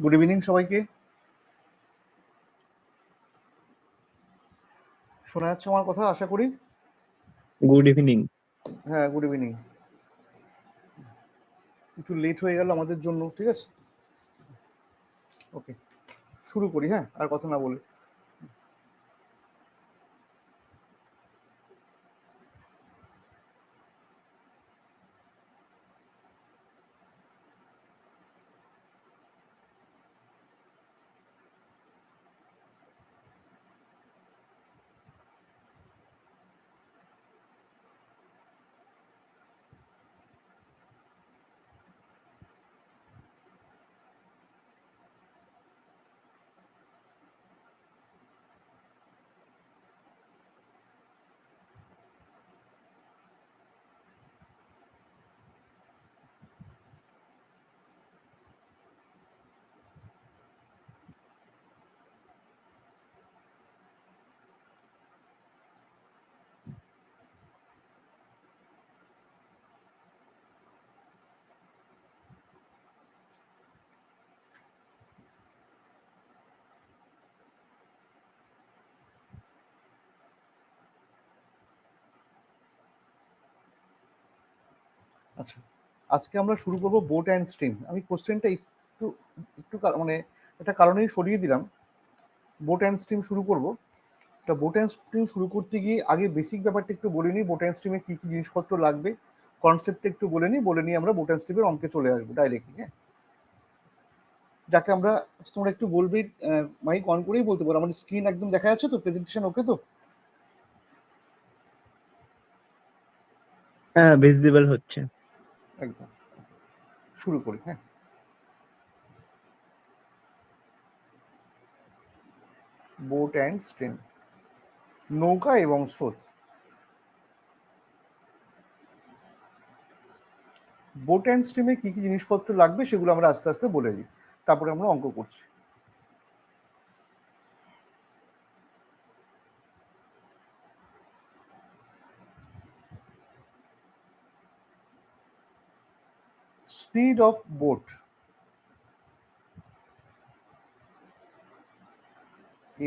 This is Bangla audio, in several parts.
গুড ইভিনিং সবাইকে। শোনা যাচ্ছে আমার কথা আশা করি? Good evening. হ্যাঁ, গুড ইভিনিং। একটু লেট হয়ে গেল আমাদের জন্য, ঠিক আছে? ওকে, শুরু করি। হ্যাঁ, আর কথা না বলে। আচ্ছা, আজকে আমরা শুরু করব বোট অ্যান্ড স্ট্রিম। আমি কোশ্চেনটা একটু একটু মানে একটা কারণেই সরিয়ে দিলাম। বোট অ্যান্ড স্ট্রিম শুরু করব। তা বোট অ্যান্ড স্ট্রিম শুরু করতে গিয়ে আগে বেসিক ব্যাপারটা একটু বলে নিই। বোট অ্যান্ড স্ট্রিমে কী কী জিনিসপত্র লাগবে, কনসেপ্টটা একটু বলে নিই আমরা বোট অ্যান্ড স্ট্রিমের অঙ্কে চলে আসবো ডাইরেক্টলি। হ্যাঁ, যাকে আমরা, তোমরা একটু বলবে, মাইক অন করেই বলতে পারো। আমাদের স্ক্রিন একদম দেখা যাচ্ছে তো? প্রেজেন্টেশন ওকে তো? হ্যাঁ, ভিজিবল হচ্ছে। একদম। শুরু করি। হ্যাঁ, বোট অ্যান্ড স্ট্রিম, নৌকা এবং স্রোত। বোট অ্যান্ড স্ট্রিমে কি কি জিনিসপত্র লাগবে সেগুলো আমরা আস্তে আস্তে বলে দিই, তারপরে আমরা অঙ্ক করছি। Speed of boat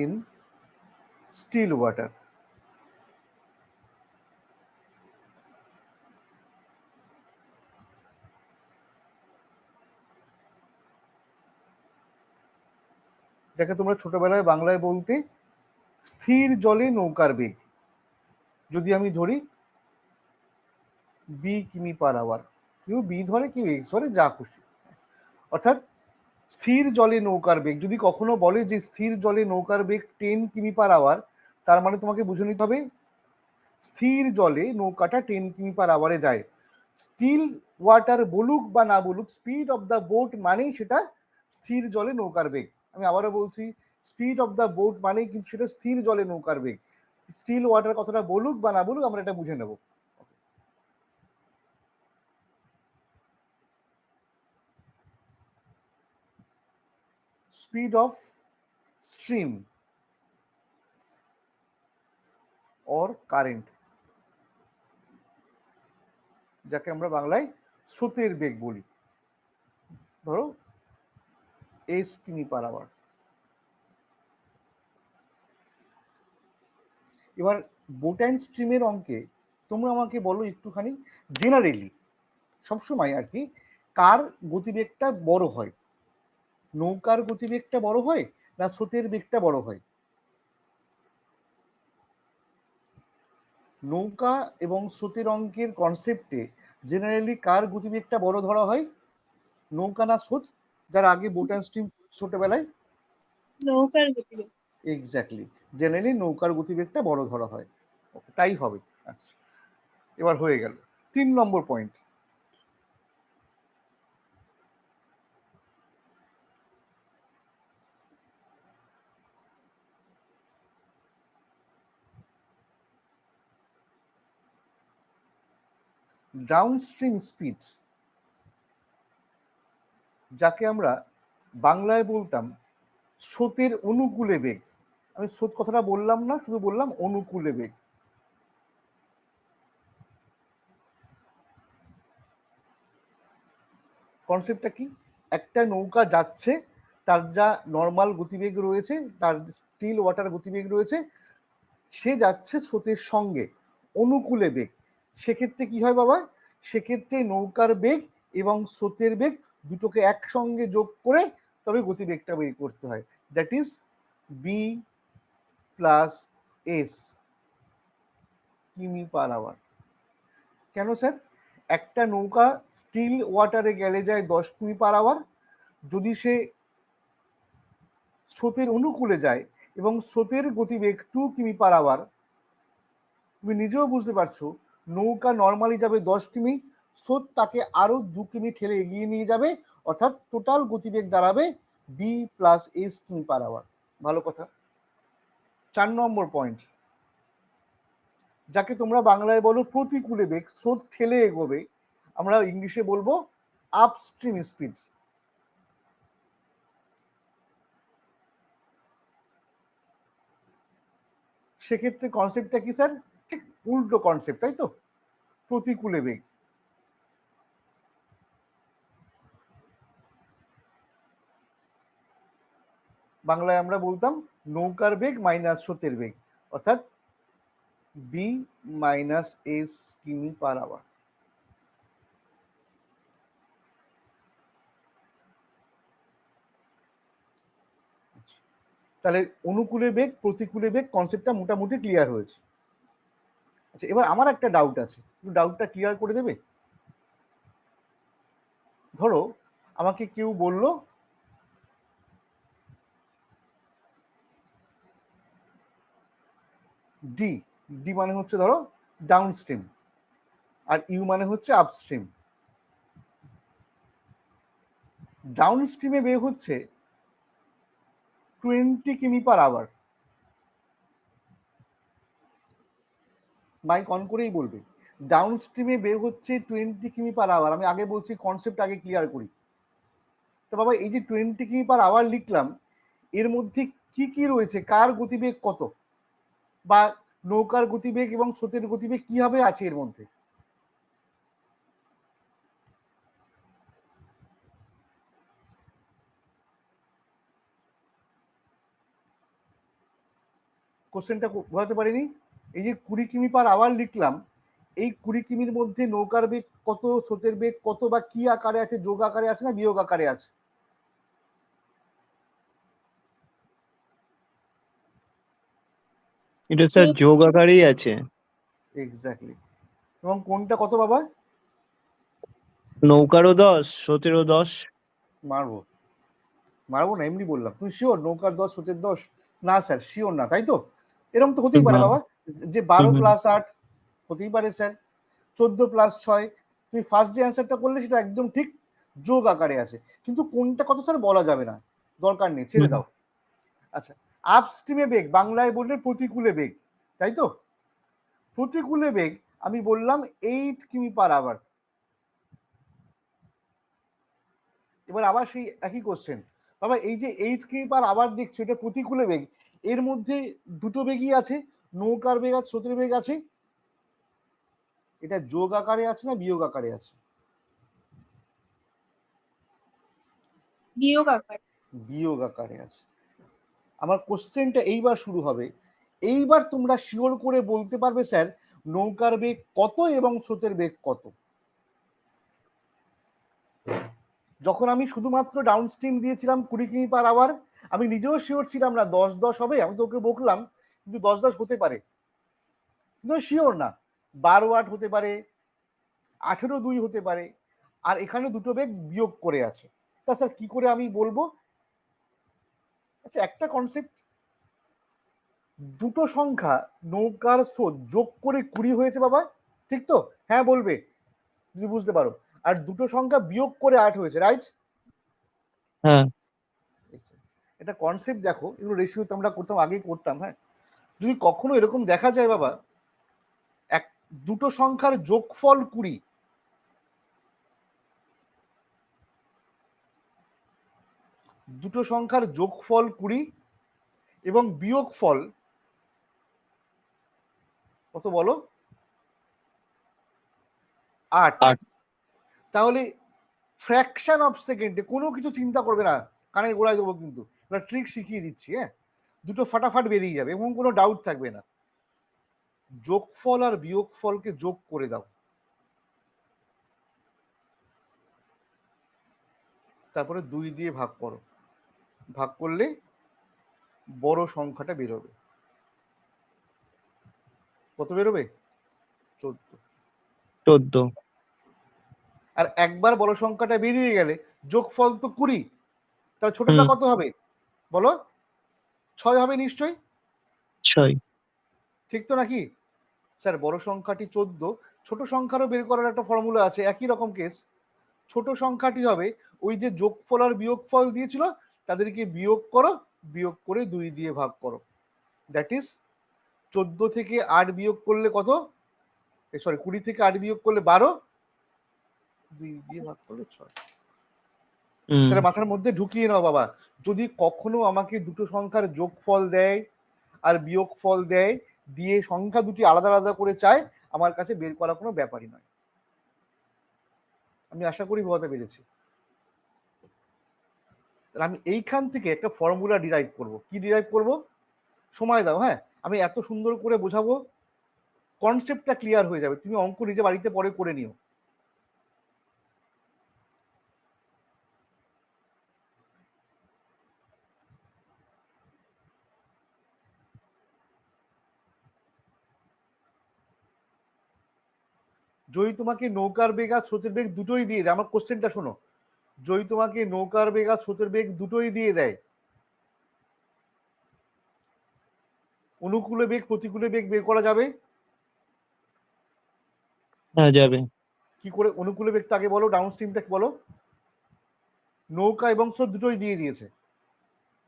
in still water. যাকে তোমরা ছোটবেলায় বাংলায় বলতে স্থির জলে নৌকার বেগ। যদি আমি ধরি বি কিমি পার আওয়ার, কেউ বি ধরে কেউ এক্স ধরে, যা খুশি। অর্থাৎ স্থির জলে নৌকার বেগ যদি কখনো বলে যে স্থির জলে নৌকার বেগ 10 কিমি পার আওয়ার, তার মানে তোমাকে বুঝে নিতে হবে স্থির জলে নৌকাটা 10 কিমি পার আওয়ারে যায়। স্টিল ওয়াটার বলুক বা না বলুক, স্পিড অফ দ্য বোট মানেই সেটা স্থির জলে নৌকার বেগ। আমি আবারও বলছি, স্পিড অফ দ্য বোট মানেই কিন্তু সেটা স্থির জলে নৌকার বেগ। স্টিল ওয়াটার কথাটা বলুক বা না বলুক, আমরা এটা বুঝে নেব। Speed of stream or current, যাকে আমরা বাংলায় স্রোতের বেগ বলি, ধরো এস কিমি পার আওয়ার। এবার বোট অ্যান্ড স্ট্রিমের অঙ্কে তোমরা আমাকে বলো একটুখানি জেনারেলি, সবসময় আর কি, কার গতিবেগটা বড় হয়? নৌকার গতিবেগটা বড় হয় না স্রোতের বেগটা বড় হয়? নৌকা এবং স্রোতের অঙ্কের কনসেপ্টে জেনারেলি কার গতিবেগটা বড় ধরা হয়? নৌকা না স্রোত? যারা আগে বোট অ্যান্ড স্ট্রিম ছোটবেলায়, নৌকার গতিবেগ। এক্স্যাক্টলি, জেনারেলি নৌকার গতিবেগটা বড় ধরা হয়। তাই হবে। আচ্ছা, এবার হয়ে গেল 3 নম্বর পয়েন্ট। ডাউনস্ট্রিম স্পিড, যাকে আমরা বাংলায় বলতাম স্রোতের অনুকূলে বেগ। আমি স্রোত কথাটা বললাম না, শুধু বললাম অনুকূলে বেগ। কনসেপ্টটা কি? একটা নৌকা যাচ্ছে, তার যা নর্মাল গতিবেগ রয়েছে, তার স্টিল ওয়াটার গতিবেগ রয়েছে, সে যাচ্ছে স্রোতের সঙ্গে অনুকূলে বেগ। সেক্ষেত্রে কি হয় বাবা, সেক্ষেত্রে নৌকার বেগ এবং স্রোতের বেগ দুটোকে একসঙ্গে যোগ করে তবে গতিবেগটা বের করতে হয়। That is B plus S কিমি পার আওয়ার। কেন স্যার? একটা নৌকা স্টিল ওয়াটারে গেলে যায় 10 কিমি পার আওয়ার, যদি সে স্রোতের অনুকূলে যায় এবং স্রোতের গতিবেগ 2 কিমি পার আওয়ার, তুমি নিজেও বুঝতে পারছো নৌকা নর্মালি যাবে 10 কিমি, স্রোত তাকে আরো 2 কিমি ঠেলে এগিয়ে নিয়ে যাবে, অর্থাৎ টোটাল গতিবেগ দাঁড়াবে বি প্লাস এস কিমি পার আওয়ার। ভালো কথা। 4 নম্বর পয়েন্ট, যাকে তোমরা বাংলায় বলো প্রতিকূলে বেগ, স্রোত ঠেলে এগোবে, আমরা ইংলিশে বলবো আপস্ট্রিম স্পিড। সেক্ষেত্রে কনসেপ্টটা কি স্যার? ঠিক উল্টো কনসেপ্ট, তাই তো? প্রতিকূলে বেগ, বাংলায় আমরা বলতাম নৌকার বেগ মাইনাস স্রোতের বেগ, অর্থাৎ বি মাইনাস এস কিমি পার আওয়ার। তাহলে অনুকূলে বেগ প্রতিকূলে বেগ কনসেপ্টটা মোটামুটি ক্লিয়ার হয়েছে। আচ্ছা, এবার আমার একটা ডাউট আছে, একটু ডাউটটা ক্লিয়ার করে দেবে? ধরো আমাকে কেউ বলল ডি, ডি মানে হচ্ছে ধরো ডাউন স্ট্রিম, আর ইউ মানে হচ্ছে আপস্ট্রিম। ডাউন স্ট্রিমে বেগ হচ্ছে 20 কিমি পার আওয়ার। মাইক অন করেই বলবে, ডাউন স্ট্রিমে বেগ হচ্ছে 20 কিমি পার আওয়ার। আমি আগে বলছি কনসেপ্ট আগে ক্লিয়ার করি। তো বাবা এই যে 20 কিমি পার আওয়ার লিখলাম, এর মধ্যে কি কি রয়েছে, কার গতিবেগ কত, বা নৌকার গতিবেগ এবং স্রোতের গতিবেগ কিভাবে আছে এর মধ্যে? কোশ্চেনটা বোঝাতে পারিনি? এই যে 20 কিমি পার আওয়ার লিখলাম, এই 20 কিমির মধ্যে নৌকার বেগ কত, স্রোতের বেগ কত, বা কি আকারে আছে, যোগ আকারে আছে না বিয়োগ আকারে আছে? এটা স্যার যোগ আকারেই আছে। এক্স্যাক্টলি। এবং কোনটা কত বাবা? নৌকারও 10, স্রোতেরও 10। মারবো মারবো না, এমনি বললাম। তুমি শিওর নৌকার 10 স্রোতের 10? না স্যার শিওর না, তাই তো? এরকম তো হতেই পারে হ্যাঁ। বাবা, যে 12 প্লাস 8 হতেই পারে স্যার, 14 প্লাস 6। তুমি ফার্স্ট যে অ্যান্সারটা করলে সেটা একদম ঠিক, যোগ আকারে আছে, কিন্তু কোনটা কত স্যার বলা যাবে না, দরকার নেই, ছেড়ে দাও। আচ্ছা, আপস্ট্রিমে বেগ বাংলায় বললে প্রতিকূলে বেগ, তাই তো? প্রতিকূলে বেগ আমি বললাম 8 কিমি পার আওয়ার। এবার আবার সেই একই কোশ্চেন, বাবা এই যে 8 কিমি পার আওয়ার দেখছো, এটা প্রতিকূলে বেগ, এর মধ্যে দুটো বেগই আছে, নৌকার বেগ আর স্রোতের বেগ আছে, এটা যোগ আকারে আছে না বিয়োগ আকারে আছে? বিয়োগ আকার। বিয়োগ আকারে আছে। আমার কোশ্চেনটা এইবার শুরু হবে, এইবার তোমরা শিওর করে বলতে পারবে স্যার নৌকার বেগ কত এবং স্রোতের বেগ কত। যখন আমি শুধুমাত্র ডাউন স্ট্রিম দিয়েছিলাম 20 কিমি পার আওয়ার, আমি নিজেও শিওর ছিলাম না 10-10 হবে, আমি তো ওকে বকলাম, কিন্তু 10-10 হতে পারে, কিন্তু শিওর না, 12-8 হতে পারে, 18-2 হতে পারে, আর এখানে দুটো বেগ বিয়োগ করে আছে। তা স্যার কি করে আমি বলবো? আচ্ছা, একটা কনসেপ্ট, দুটো সংখ্যা নৌকার স্রোত যোগ করে 20 হয়েছে বাবা, ঠিক তো? হ্যাঁ বলবে যদি বুঝতে পারো। আর দুটো সংখ্যা বিয়োগ করে 8 হয়েছে, রাইট? হ্যাঁ। এটা কনসেপ্ট দেখো, এগুলো রেশিও তো আমরা করতাম, আগেই করতাম। হ্যাঁ, যদি কখনো এরকম দেখা যায় বাবা, এক দুটো সংখ্যার যোগফল 20, দুটো সংখ্যার যোগফল 20 এবং বিয়োগফল কত বলো? 8। 8। তাহলে ফ্র্যাকশন অফ সেকেন্ডে, কোনো কিছু চিন্তা করবে না, কানের গোড়ায় দেবো কিন্তু, এবার ট্রিক শিখিয়ে দিচ্ছি। হ্যাঁ, দুটো ফাটাফাট বেরিয়ে যাবে এবং কোনো ডাউট থাকবে না। যোগফল আর বিয়োগফলকে যোগ করে দাও, তারপরে 2 দিয়ে ভাগ করো, ভাগ করলে বড় সংখ্যাটা বেরোবে। কত বেরোবে? 14। 14। আর একবার বড় সংখ্যাটা বেরিয়ে গেলে যোগফল তো 20, তাহলে ছোটটা হুম। কত হবে বলো? 6 হবে নিশ্চয়ই, 6। ঠিক তো নাকি? স্যার বড় সংখ্যাটি 14, ছোট সংখ্যারও বের করার একটা ফর্মুলা আছে, একই রকম কেস। ছোট সংখ্যাটি হবে ওই যে যোগফল আর বিয়োগফল দিয়েছিল তাদেরকে বিয়োগ করো, বিয়োগ করে 2 দিয়ে ভাগ করো। দ্যাট ইজ 14 থেকে 8 বিয়োগ করলে কত? সরি, 20 থেকে 8 বিয়োগ করলে 12, 2 দিয়ে ভাগ করলে 6। হুম। তাহলে মাথার মধ্যে ঢুকিয়ে নাও বাবা, যদি কখনো আমাকে দুটো সংখ্যার যোগফল দেয় আর বিয়োগফল দেয়, দিয়ে সংখ্যা দুটি আলাদা আলাদা করে চায়, আমার কাছে বের করা কোনো ব্যাপারই নয়। আমি আশা করি বোঝাতে পেরেছি। তাহলে আমি এইখান থেকে একটা ফর্মুলা ডিরাইভ করব। কি ডিরাইভ করব? সময় দাও, হ্যাঁ, আমি এত সুন্দর করে বোঝাবো, কনসেপ্টটা ক্লিয়ার হয়ে যাবে। তুমি অঙ্ক নিজে বাড়িতে পরে করে নিও। যদি তোমাকে নৌকার বেগ আর স্রোতের বেগ দুটোই দিয়ে দেয়, আমার কোশ্চেনটা শোনো, যদি তোমাকে নৌকার বেগ আর স্রোতের বেগ দুটোই দিয়ে দেয়, অনুকূলে বেগ প্রতিকূলে বেগ বের করা যাবে? হ্যাঁ, যাবে। কি করে? অনুকূলে বেগটা আগে বলো, ডাউন স্ট্রিমটা বলো। নৌকা এবং স্রোত দুটোই দিয়ে দিয়েছে,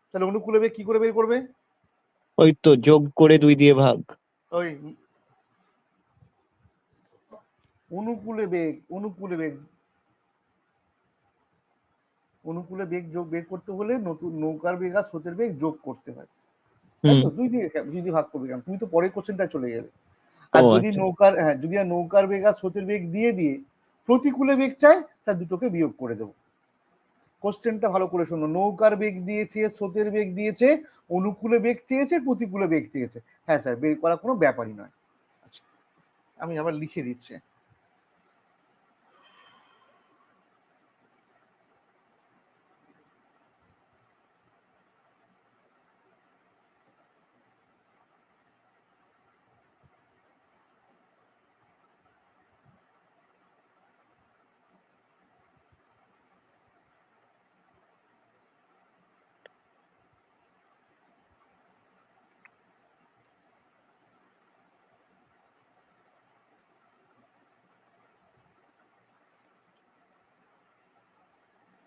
তাহলে অনুকূলে বেগ কি করে বের করবে? ওই তো যোগ করে 2 দিয়ে ভাগ। ওই অনুকূলে বেগ, অনুকূলে বেগ, অনুকূলে বেগ যোগ বের করতে হলে নতুন নৌকার বেগ আর স্রোতের বেগ যোগ করতে হয়, তাই হুম। তো? 2 দিয়ে ভাগ করবে কেন? তুমি তো পরের কোশ্চেনটা চলে গেলে। ও আর যদি আচ্ছা। নৌকার, হ্যাঁ, যদি আর নৌকার বেগ আর স্রোতের বেগ দিয়ে দিয়ে প্রতিকূলে বেগ চাই, তার দুটোকে বিয়োগ করে দেবো। কোশ্চেনটা ভালো করে শোনো, নৌকার বেগ দিয়েছে, স্রোতের বেগ দিয়েছে, অনুকূলে বেগ চেয়েছে, প্রতিকূলে বেগ চেয়েছে। হ্যাঁ স্যার, বের করা কোনো ব্যাপারই নয়। আচ্ছা, আমি আবার লিখে দিচ্ছি।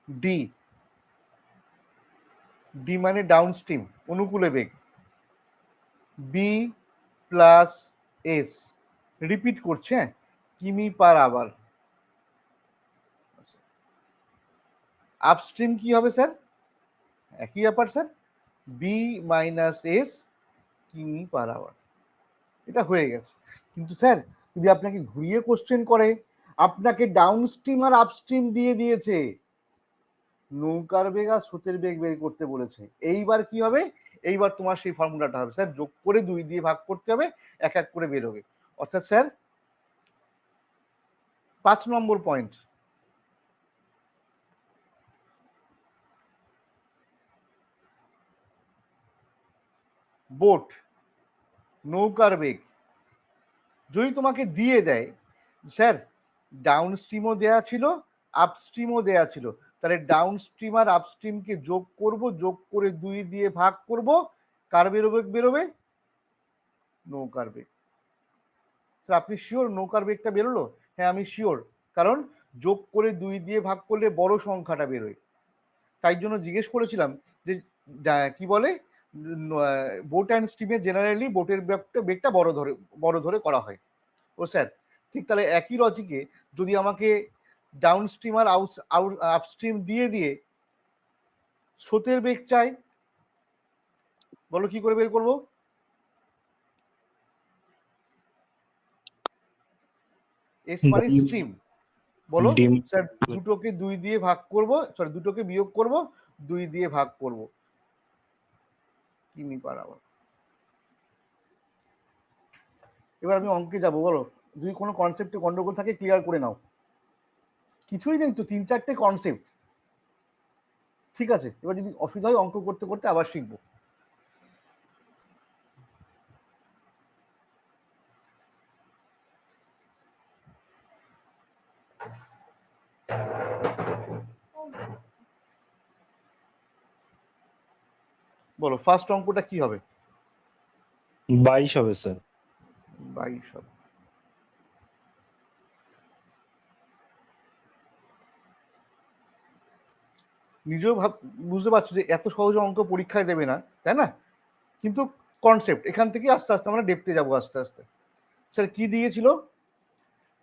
ডি, ডি মানে ডাউন স্ট্রিম, অনুকূলে বেগ। বি প্লাস এস, রিপিট করছে, হ্যাঁ, কিমি পার আওয়ার। আপস্ট্রিম কি হবে স্যার? একই ব্যাপার স্যার, বি মাইনাস এস কিমি পার আওয়ার। এটা হয়ে গেছে। কিন্তু স্যার যদি আপনাকে ঘুরিয়ে কোশ্চেন করে, আপনাকে ডাউন স্ট্রিম আর আপস্ট্রিম দিয়ে দিয়েছে, নৌকার বেগ আর স্রোতের বেগ বের করতে বলেছে, এইবার কি হবে? এইবার তোমার সেই ফর্মুলাটা হবে স্যার, যোগ করে 2 দিয়ে ভাগ করতে হবে, এক এক করে বেরোবে। অর্থাৎ স্যার 5 নম্বর পয়েন্ট, বোট, নৌকার বেগ যদি তোমাকে দিয়ে দেয়, স্যার ডাউন স্ট্রিমও দেয়া ছিল, আপস্ট্রিমও দেয়া ছিল, তাহলে ডাউন স্ট্রিম আর আপস্ট্রিমকে যোগ করব, যোগ করে 2 দিয়ে ভাগ করব, কার বেরোবে? বেরোবে নৌকার বেগ। স্যার আপনি শিওর নৌকার বেগটা বেরোলো? হ্যাঁ আমি শিওর, কারণ যোগ করে 2 দিয়ে ভাগ করলে বড় সংখ্যাটা বেরোয়। তাই জন্য জিজ্ঞেস করেছিলাম যে কি বলে, বোট অ্যান্ড স্ট্রিমে জেনারেলি বোটের বেগটা বড় ধরে করা হয়। ও স্যার, ঠিক তাহলে একই লজিকে যদি আমাকে ডাউন স্ট্রিম আর আপস্ট্রিম দিয়ে দিয়ে স্রোতের বেগ চাই, বলো কি করে বের করব? এস মানে ডিম। স্ট্রিম, বলো ডিম। স্যার দুটোকে 2 দিয়ে ভাগ করব, সরি দুটোকে বিয়োগ করব, 2 দিয়ে ভাগ করব কিমি পার আওয়ার। এবার আমি অঙ্কে যাব, বলো যদি কোনো কনসেপ্টে গন্ডগোল থাকে ক্লিয়ার করে নাও। কিছুই নেই তো, 3-4টে কনসেপ্ট, ঠিক আছে? এবার যদি অসুবিধা হয় অঙ্ক করতে করতে আবার শিখবো। বলো ফার্স্ট অঙ্কটা কি হবে? 22 হবে স্যার। 22 হবে। নিজেও বুঝতে পারছো যে এত সহজ অঙ্ক পরীক্ষায় দেবে না, তাই না? কিন্তু কনসেপ্ট এখান থেকে আস্তে আস্তে আমরা ডেপথে যাবো আস্তে আস্তে। স্যার কি দিয়েছিল?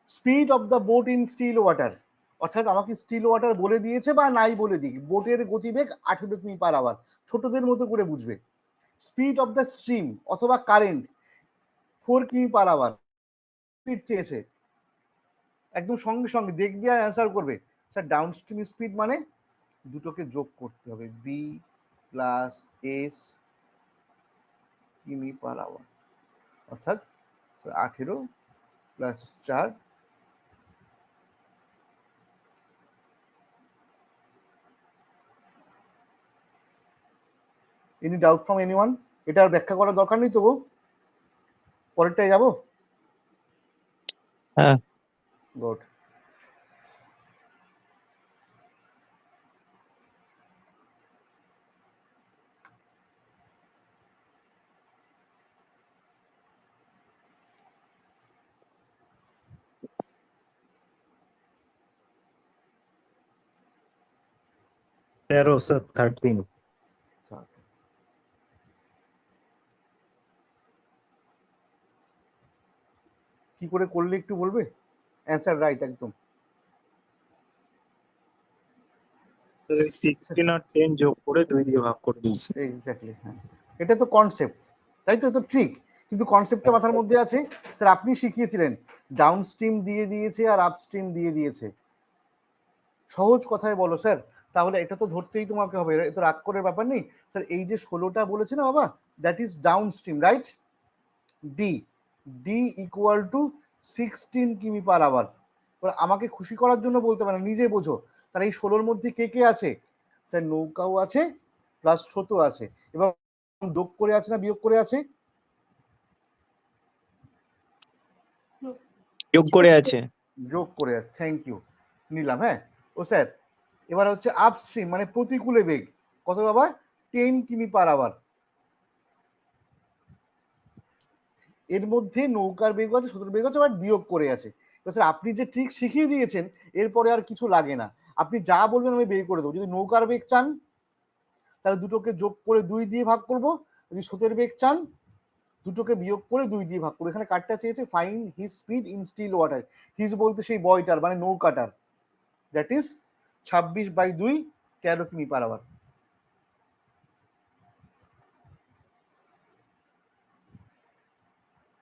Speed of the boat in still water, অর্থাৎ আমাকে স্টিল ওয়াটার বলে দিয়েছে বা নাই বলে দিক, বোটের গতিবেগ 18 কিমি পার আওয়ার, ছোটদের মতো করে বুঝবে। স্পিড অফ দ্য স্ট্রিম অথবা কারেন্ট 4 কিমি পার আওয়ার, স্পিড চেয়েছে, একদম সঙ্গে সঙ্গে দেখবি আর অ্যান্সার করবে। স্যার ডাউন স্ট্রিম স্পিড মানে দুটোকে যোগ করতে হবে, বি প্লাস এস কিমি পার আওয়ার, অর্থাৎ 18 plus 4। Any doubt from anyone? এটা আর ব্যাখ্যা করার দরকার নেই তো গো, পরেরটায় যাবো। হ্যাঁ। গুড। তেরো স্যার, 13। কি করে করলে একটু বলবে? অ্যান্সার রাইট একদম। 16 আর 10 যোগ করে 2 দিয়ে ভাগ করে দিয়েছি। এক্স্যাক্টলি, হ্যাঁ এটা তো কনসেপ্ট, তাই তো? তো ট্রিক, কিন্তু কনসেপ্টটা মাথার মধ্যে আছে। স্যার আপনি শিখিয়েছিলেন ডাউন স্ট্রিম দিয়ে দিয়েছে আর আপ স্ট্রিম দিয়ে দিয়েছে, সহজ কথায় বলো স্যার, তাহলে এটা তো ধরতেই তোমাকে হবে, এ তো রাগ করার ব্যাপার নেই। স্যার এই যে 16টা বলেছে না বাবা, that is down stream, right? D, D equal to 16 কিমি পার আওয়ার। আমাকে খুশি করার জন্য বলতে পারে, নিজে বোঝো। তার এই 16-র মধ্যে কে কে আছে? স্যার নৌকাও আছে প্লাস স্রোতও আছে, এবং যোগ করে আছে না বিয়োগ করে আছে? যোগ করে আছে। যোগ করে আছে, থ্যাংক ইউ, নিলাম। হ্যাঁ ও স্যার, এবার হচ্ছে আপস্ট্রিম মানে প্রতিকূলে বেগ, কত বাবা? 10 কিমি পার আওয়ার। এর মধ্যে নৌকার বেগ আছে, স্রোতের বেগ আছে, আবার বিয়োগ করে আছে। স্যার আপনি যে ট্রিক শিখিয়ে দিয়েছেন এরপরে আর কিছু লাগে না, আপনি যা বলবেন আমি বের করে দেবো। যদি নৌকার বেগ চান তাহলে দুটোকে যোগ করে 2 দিয়ে ভাগ করব, যদি স্রোতের বেগ চান দুটোকে বিয়োগ করে 2 দিয়ে ভাগ করবো। এখানে কাটটা চেয়েছে find his speed in still water, his বলতে সেই বয়টার মানে নৌকাটার, দ্যাট ইজ 26/2 13 কিমি পার আওয়ার।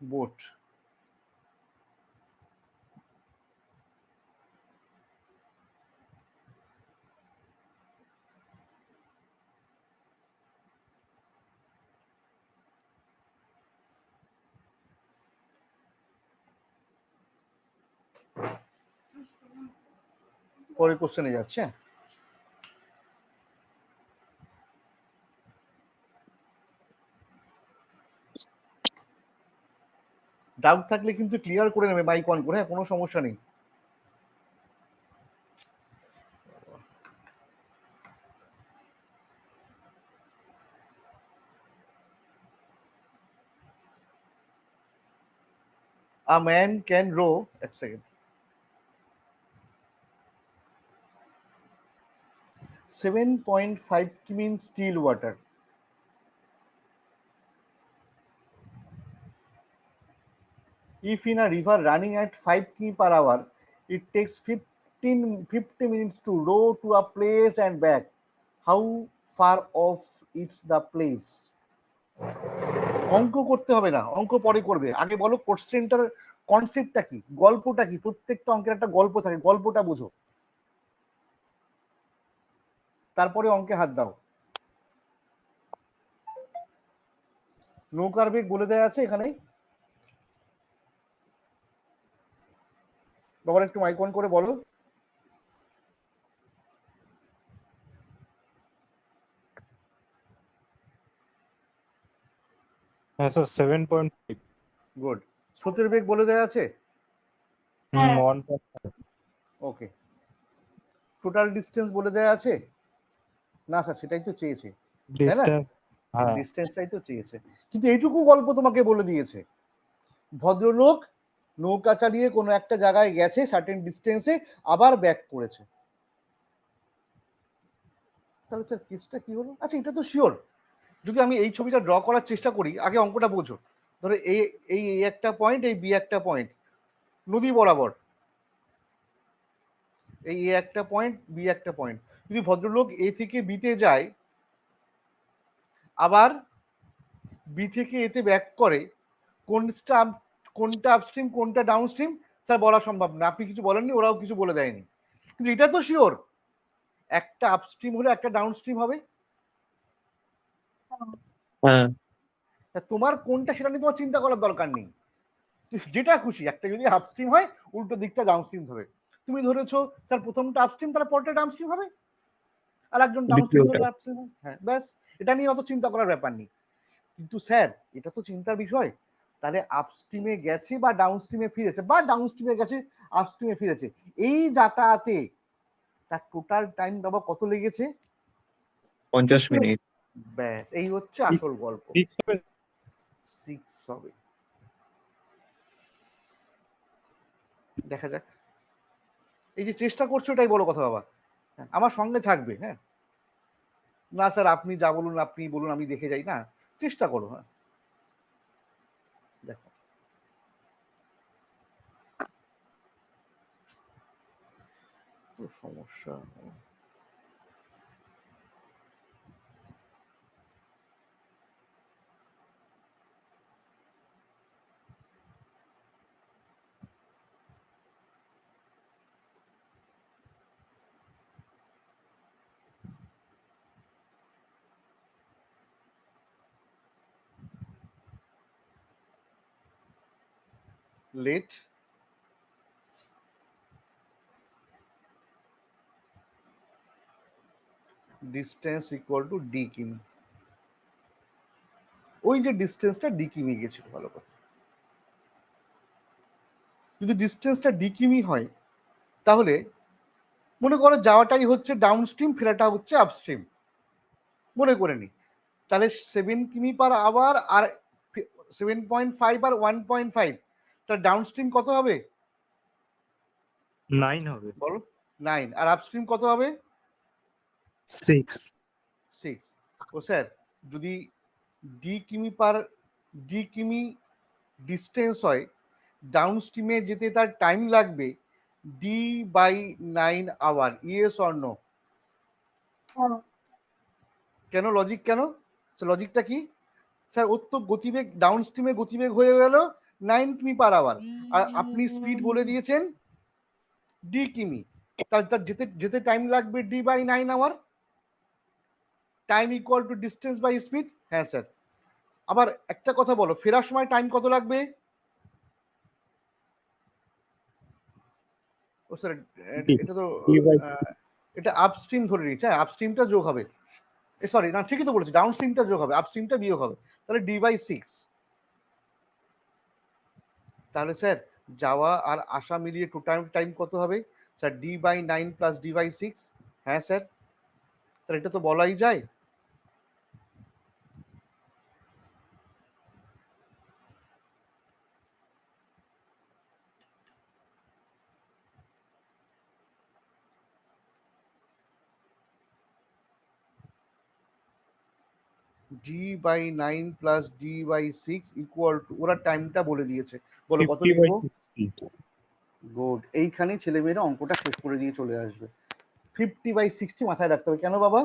বোট। পরে কোশ্চেনে যাচ্ছে। ডাউট থাকলে কিন্তু ক্লিয়ার করে নেবে মাইক অন করে, হ্যাঁ কোনো সমস্যা নেই। A man can row, এক সেকেন্ড, 7.5 কিমি in still water. If in a river running at 5 km per hour, it takes 50 minutes to row to a place and back. How far off it's the place? অঙ্ক করতে হবে না, অঙ্ক পরে করবে, আগে বলো কোশ্চেনটার কনসেপ্টটা কি, গল্পটা কি? প্রত্যেকটা অঙ্কের একটা গল্প থাকে, গল্পটা বুঝো, তারপরে অঙ্কে হাত দাও। নৌকার বেগ বলে দেওয়া আছে এখানে। বাবার একটু মাইক অন করে বলো। হ্যাঁ স্যার 7.5 গুড। স্রোতের বেগ বলে দেওয়া আছে। হ্যাঁ। 1.5 ওকে। টোটাল ডিস্টেন্স বলে দেওয়া আছে। না স্যার সেটাই তো চেয়েছে, তাই না? ডিস্টেন্স হ্যাঁ ডিস্টেন্সটাই তো চেয়েছে, কিন্তু এইটুকু গল্প তোমাকে বলে দিয়েছে, ভদ্রলোক নৌকা চালিয়ে কোনো একটা জায়গায় গেছে সার্টেন ডিস্টেন্সে, আবার ব্যাক করেছে। তাহলে স্যার কেসটা কি হলো? আচ্ছা এটা তো শিওর, যদি আমি এই ছবিটা ড্র করার চেষ্টা করি, আগে অঙ্কটা বোঝো। ধরো এই এই A একটা পয়েন্ট, এই বি একটা পয়েন্ট, নদী বরাবর। এই A একটা পয়েন্ট, বি একটা পয়েন্ট। যদি ভদ্রলোক এ থেকে বিতে যায়, আবার বি থেকে এতে ব্যাক করে, কোনটা আপস্ট্রিম কোনটা ডাউনস্ট্রিম স্যার বলা সম্ভব না। আপনি কিছু বলেননি, ওরাও কিছু বলে দেয়নি, কিন্তু এটা তো শিওর একটা আপস্ট্রিম হলে একটা ডাউনস্ট্রিম হবে। হ্যাঁ তা তোমার কোনটা সেটা নিয়ে তোমার চিন্তা করার দরকার নেই, যেটা খুশি একটা যদি আপস্ট্রিম হয় উল্টো দিকটা ডাউনস্ট্রিম ধরে। তুমি ধরেছো স্যার প্রথমটা আপস্ট্রিম, তাহলে পরটা ডাউনস্ট্রিম হবে, আর একজন ডাউনস্ট্রিম দ্বিতীয়টা। ধরলে আপস্ট্রিম হবে। হ্যাঁ ব্যাস, এটা নিয়ে অত চিন্তা করার ব্যাপার নেই। কিন্তু স্যার এটা তো চিন্তার বিষয়, তাহলে আপস্ট্রিমে গেছে বা ডাউনস্ট্রিমে ফিরেছে, বা ডাউনস্ট্রিমে গেছে আপস্ট্রিমে ফিরেছে, এই যাতায়াতে তার টোটাল টাইম বাবা কত লেগেছে? 50 মিনিট। ব্যাস এই হচ্ছে আসল গল্প। 6 হবে, দেখা যাক। এই যে চেষ্টা করছো এটাই বড় কথা বাবা, আমার সঙ্গে থাকবে। হ্যাঁ না স্যার আপনি যা বলুন আপনি বলুন, আমি দেখে যাই না, চেষ্টা করো। হ্যাঁ দেখো তো সমস্যা। Let distance equal to D কিমি। ওই যে ডিস্টেন্সটা ডি কিমি গেছিল, ভালো কথা। যদি ডিস্টেন্সটা ডি কিমি হয়, তাহলে মনে করো যাওয়াটাই হচ্ছে ডাউনস্ট্রিম, ফেরাটা হচ্ছে আপস্ট্রিম, মনে করে নি। তাহলে 7 কিমি পার আওয়ার আর 7.5 আর 1.5, তাহলে ডাউনস্ট্রিম কত হবে 9 হবে। বলো? 9। আর আপস্ট্রিম কত হবে? 6 6। ও স্যার যদি ডি কিমি ডিস্টেন্স হয়, ডাউনস্ট্রিমে যেতে তার টাইম লাগবে D/9 hour, yes or no? কেন লজিক কেন? লজিকটা কি স্যার? ওর তো গতিবেগ ডাউনস্ট্রিমে গতিবেগ হয়ে গেল 9 কিমি পার আওয়ার, আর আপনি স্পিড বলে দিয়েছেন ডি কিমি, তার তার যেতে যেতে টাইম লাগবে D/9 hour. Time equal to distance by speed. হ্যাঁ স্যার। আবার একটা কথা বলো, ফেরার সময় টাইম কত লাগবে? ও স্যার এটা তো এটা আপস্ট্রিম ধরে নিচ্ছে, হ্যাঁ আপস্ট্রিমটা যোগ হবে, সরি না ঠিকই তো বলেছি, ডাউনস্ট্রিমটা যোগ হবে, আপস্ট্রিমটা বিয়োগ হবে, তাহলে D/6। তাহলে স্যার যাওয়া আর আসা মিলিয়ে টোটাল টাইম কত হবে স্যার? D/9 plus D/6। হ্যাঁ স্যার, তাহলে এটা তো বলাই যায়। D/9 plus D/6 equal to, ওরা টাইমটা বলে দিয়েছে, বলো কত লিখবো? 50/60 গুড। এইখানে ছেলেমেয়েরা অঙ্কটা শেষ করে দিয়ে চলে আসবে। 50/60 মাথায় রাখতে হবে। কেন বাবা?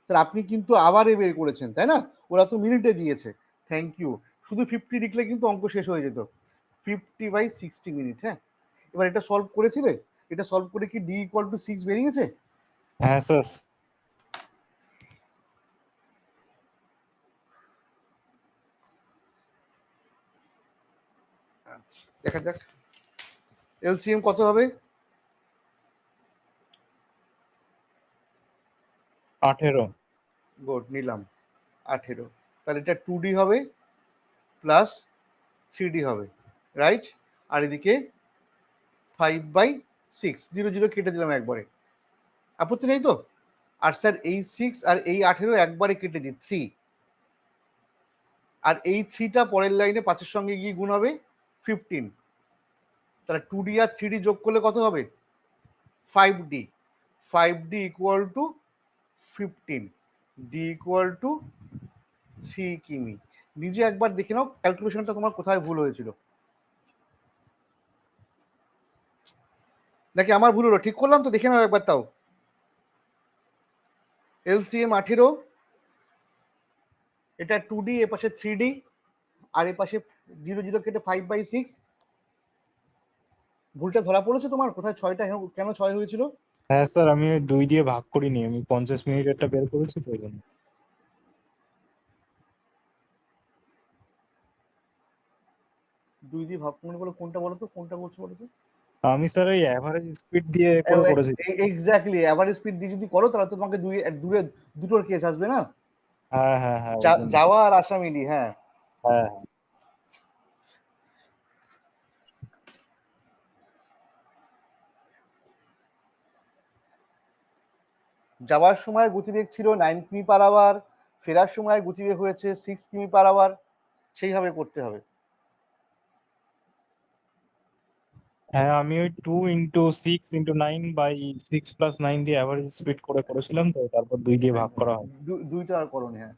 স্যার আপনি কিন্তু আবারে বের করেছেন, তাই না? ওরা তো মিনিটে দিয়েছে। Thank you. শুধু 50 লিখলে কিন্তু অঙ্ক শেষ হয়ে যেত। 50/60 মিনিট। হ্যাঁ এবার এটা সলভ করেছিলে? এটা সলভ করে কি D = 6 বেরিয়েছে? হ্যাঁ স্যার দেখা যাক এলসিএম কত হবে। 18। গুড, নিলাম 18। তাহলে এটা 2D হবে প্লাস 3D হবে, রাইট? আর এদিকে 5/6, 0 0 কেটে দিলাম একবারে, আপত্তি নেই তো? আর স্যার এই 6 আর এই 18 একবারে কেটে দিই 3, আর এই 3টা পরের লাইনে 5-এর সঙ্গে গিয়ে গুণ হবে 15। তাহলে 2D আর 3D যোগ করলে কত হবে? 5D। 5D equal to 15, D equal to 3 কিমি। নিজে একবার দেখে নাও ক্যালকুলেশনটা তোমার কোথায় ভুল হয়েছিল, নাকি আমার ভুল হলো? ঠিক করলাম তো? দেখে নাও একবার তাও। এলসিএম 18, এটা 2D, এ পাশে 3D, আর এ পাশে 0 0 কেটে 5/6। ভুলটা ধরা পড়েছে তোমার? কোথায় ছয়টা, কেন 6 হয়েছিল? হ্যাঁ স্যার, আমি ওই 2 দিয়ে ভাগ করিনি, আমি 50 মিনিটেরটা বের করেছি তো ওই জন্য। 2 দিয়ে ভাগ মনে করো কোনটা বলো তো, কোনটা বলছো বলো তো? আমি স্যার এই অ্যাভারেজ স্পিড দিয়ে করে করেছি। এক্স্যাক্টলি, অ্যাভারেজ স্পিড দিয়ে যদি করো তাহলে তো তোমাকে দূরে দুটোর কেস আসবে না, হ্যাঁ হ্যাঁ হ্যাঁ, ওই জন্য। যাওয়া আর আসা মিলি। হ্যাঁ, হ্যাঁ হ্যাঁ। যাওয়ার সময় গতিবেগ ছিল 9 কিমি পার আওয়ার, ফেরার সময় গতিবেগ হয়েছে 6 কিমি পার আওয়ার, সেইভাবে করতে হবে। হ্যাঁ, আমি ওই 2 × 6 × 9/6 + 9 দিয়ে অ্যাভারেজ স্পিড করে করেছিলাম তো, তারপর 2 দিয়ে ভাগ করা হয়। দুইটা আর করনি। হ্যাঁ,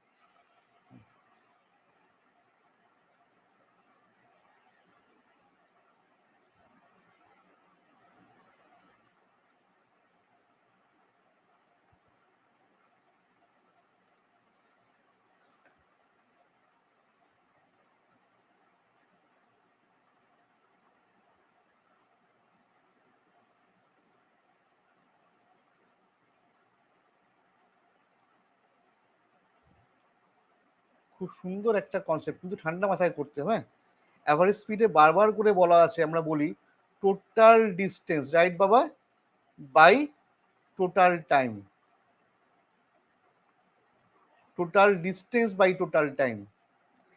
খুব সুন্দর একটা কনসেপ্ট, কিন্তু ঠান্ডা মাথায় করতে হবে। অ্যাভারেজ স্পিডে বারবার করে বলা আছে, আমরা বলি টোটাল ডিস্টেন্স, রাইট বাবা, by total time. Total distance by total time,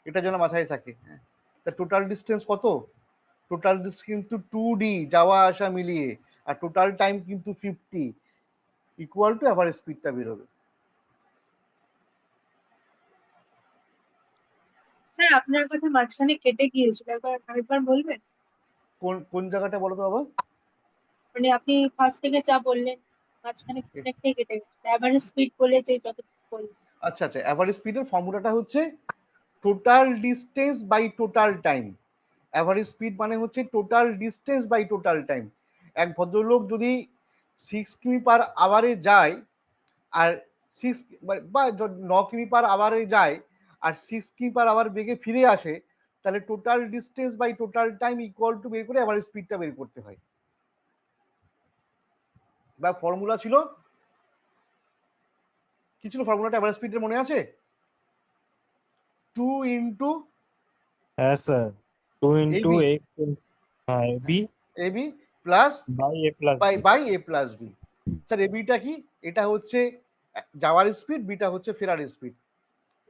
এটা যেন মাথায় থাকে। তা টোটাল ডিস্টেন্স কত? টোটাল ডিস্টেন্স কিন্তু 2D যাওয়া আসা মিলিয়ে, আর টোটাল টাইম কিন্তু 50, ইকুয়াল টু অ্যাভারেজ স্পিডটা বেরোবে। স্যার আপনার কথা মাঝখানে কেটে গিয়েছিল, একবার আরেকবার বলবেন? কোন কোন জায়গাটা বলো তো বাবা? মানে আপনি ফার্স্ট থেকে যা বললেন মাঝখানে অনেকটাই কেটে গেছে, অ্যাভারেজ স্পিড বলে যে যতটুকু বললেন। আচ্ছা আচ্ছা, অ্যাভারেজ স্পিডের ফর্মুলাটা হচ্ছে total distance by total time. Average speed মানে হচ্ছে total distance by total time. এক ভদ্রলোক যদি 6 কিমি পার আওয়ারে যায়, আর 9 কিমি পার আওয়ারে যায়, আর 6 কিমি পার আওয়ার বেগে ফিরে আসে, তাহলে total distance by total time equal to বের করে অ্যাভারেজ স্পিডটা বের করতে হয়। বা ফর্মুলা ছিল, কি ছিল ফর্মুলাটা অ্যাভারেজ স্পিডের, মনে আছে? 2 ইন্টু হ্যাঁ স্যার, 2 × এবি, x, হ্যাঁ AB AB plus by A plus by B. By A plus B. Sir এবিটা কি? এটা হচ্ছে যাওয়ার স্পিড, বিটা হচ্ছে ফেরার স্পিড।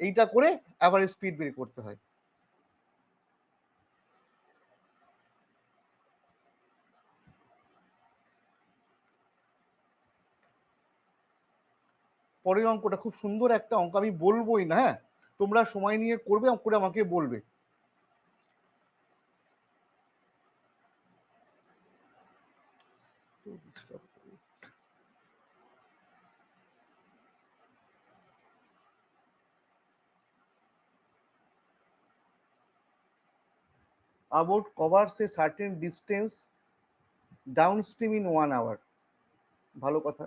এইটা করে অ্যাভারেজ স্পিড বের করতে হয়। পরের অঙ্কটা খুব সুন্দর একটা অঙ্ক, আমি বলবোই না, হ্যাঁ, তোমরা সময় নিয়ে করবে, করে আমাকে বলবে। A boat covers a certain distance downstream in 1 hour. ভালো কথা।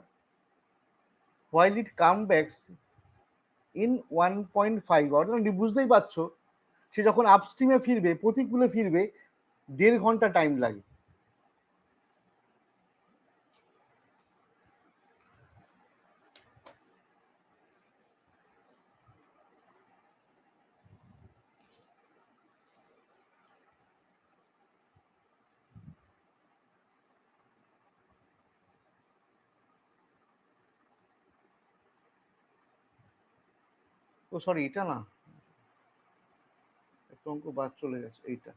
While it comes back in 1.5 hour, বুঝতেই পারছো, সে যখন আপস্ট্রিমে ফিরবে, প্রতিকূলে ফিরবে, 1.5 ঘন্টা টাইম লাগে। ও সরি, এটা না, একটা অঙ্ক বাদ চলে গেছে, এইটা,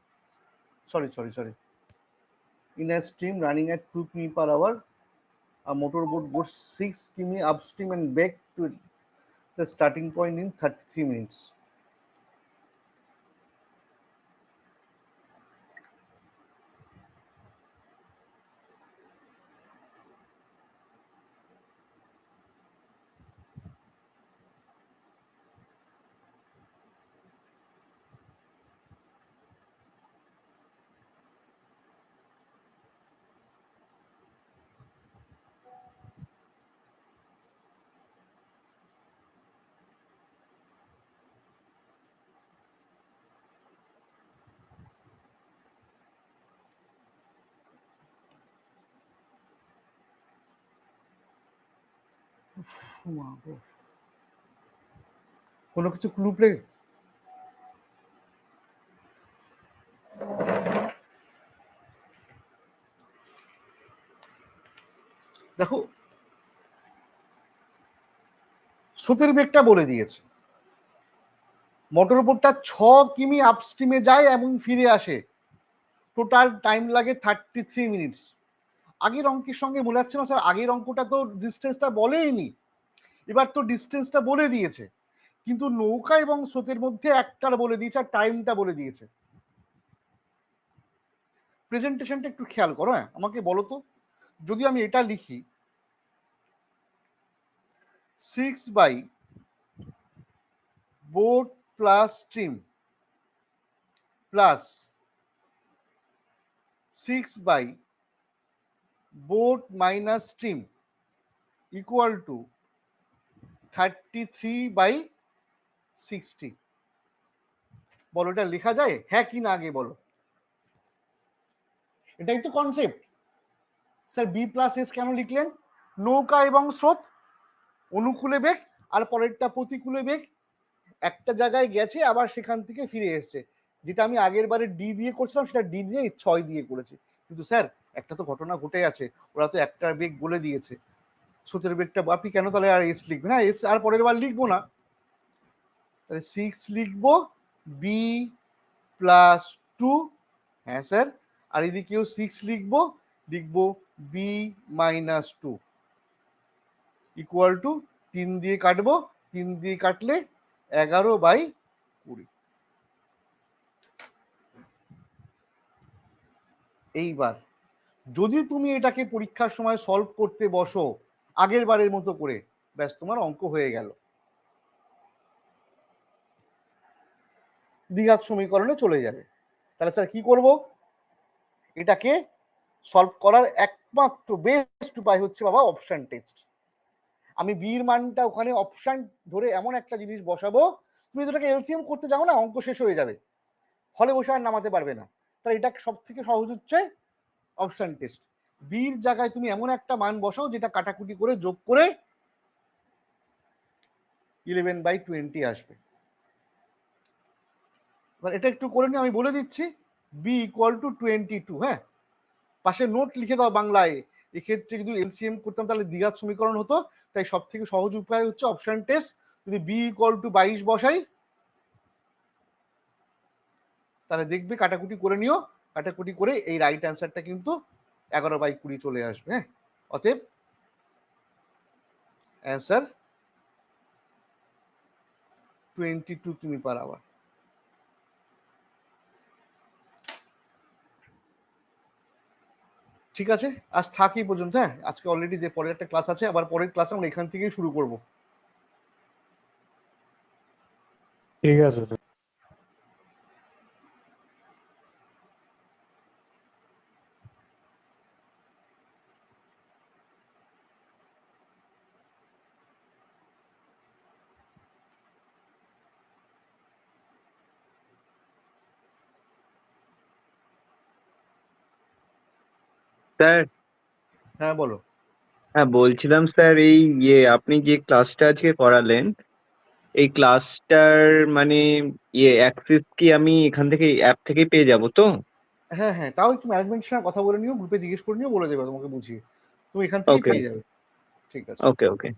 sorry sorry sorry. In a stream running at 2 km per hour, a motorboat goes 6 km upstream and back to the starting point in 33 minutes. কোনো কিছু ক্লু প্লে? দেখো, স্রোতের বেগটা বলে দিয়েছে, মোটর বোটটা 6 কিমি আপস্ট্রিমে যায় এবং ফিরে আসে, টোটাল টাইম লাগে 33 মিনিটস। আগের অঙ্কের সঙ্গে মনে যাচ্ছে না স্যার, আগের অঙ্কটা তো ডিস্টেন্সটা বলেইনি, এবার তো ডিস্টেন্সটা বলে দিয়েছে, কিন্তু নৌকা এবং স্রোতের মধ্যে একটার বলে দিয়েছে আর টাইমটা বলে দিয়েছে। প্রেজেন্টেশনটা একটু খেয়াল করো, হ্যাঁ আমাকে বলো তো, যদি আমি এটা লিখি 6 by boat plus stream plus 6 by boat minus stream equal to 33/60, বলো এটা লেখা যায় হ্যাঁ কি না, আগে বলো। এটাই তো concept. Sir B plus S কেন লিখলেন? নৌকা এবং স্রোত, অনুকূলে বেগ আর পরেরটা প্রতিকূলে বেগ, একটা জায়গায় গেছে আবার সেখান থেকে ফিরে এসছে, যেটা আমি আগের বারে ডি দিয়ে করছিলাম সেটা ডি দিয়ে 6 দিয়ে করেছি। কিন্তু স্যার একটা তো ঘটনা ঘটে আছে, ওরা তো একটা বেগ বলে দিয়েছে, স্রোতের বেগটা আপনি কেন তাহলে আর এস লিখবেন? না এস আর পরের বার লিখবো না, তাহলে 6 লিখবো বি প্লাস 2, হ্যাঁ স্যার, আর এদিকেও 6 লিখবো, লিখবো বি মাইনাস 2 ইকুয়াল টু 3 দিয়ে কাটবো, 3 দিয়ে কাটলে 11/20। এইবার যদি তুমি এটাকে পরীক্ষার সময় সলভ করতে বসো আগের বারের মতো করে, ব্যাস তোমার অঙ্ক হয়ে গেল, দ্বিঘাত সমীকরণে চলে যাবে। তাহলে স্যার কি করব? এটাকে সলভ করার একমাত্র বেস্ট উপায় হচ্ছে বাবা অপশন টেস্ট। আমি বির মানটা ওখানে অপশন ধরে এমন একটা জিনিস বসাবো, তুমি যেটাকে এলসিএম করতে যাও না, অঙ্ক শেষ হয়ে যাবে, ফলে বসে আর নামাতে পারবে না। তাহলে এটা সব থেকে সহজ হচ্ছে অপশন টেস্ট। বির জায়গায় তুমি এমন একটা মান বসাও যেটা কাটাকুটি করে যোগ করে 11/20 আসবে। এবার এটা একটু করে নিয়ে আমি বলে দিচ্ছি, বি ইকুয়াল টু 22, হ্যাঁ পাশে নোট লিখে দাও বাংলায়। এক্ষেত্রে যদি এলসিএম করতাম তাহলে দ্বিঘাত সমীকরণ হতো, তাই সব থেকে সহজ উপায় হচ্ছে অপশন টেস্ট। যদি বি ইকুয়াল টু 22 বসাই, তাহলে দেখবে কাটাকুটি করে নিও, কাটাকুটি করে এই রাইট অ্যান্সারটা কিন্তু 11/20 চলে আসবে। হ্যাঁ, অতএব অ্যান্সার 22 কিমি পার আওয়ার। ঠিক আছে, আজ থাকি পর্যন্ত। হ্যাঁ, আজকে অলরেডি যে পরের একটা ক্লাস আছে, আবার পরের ক্লাস আমরা এখান থেকেই শুরু করব। ঠিক আছে স্যার। স্যার, হ্যাঁ বলো। হ্যাঁ বলছিলাম স্যার, এই আপনি যে ক্লাসটা আজকে করালেন, এই ক্লাসটার মানে অ্যাক্সেস কি আমি এখান থেকে অ্যাপ থেকে পেয়ে যাব তো? হ্যাঁ হ্যাঁ, তাও একটু ম্যানেজমেন্টের সঙ্গে কথা বলে নিও, গ্রুপে জিজ্ঞেস করে নিও, বলে দেবে তোমাকে বুঝিয়ে, তুমি এখান থেকেই ওকে পেয়ে যাবে। ঠিক আছে। ওকে ওকে।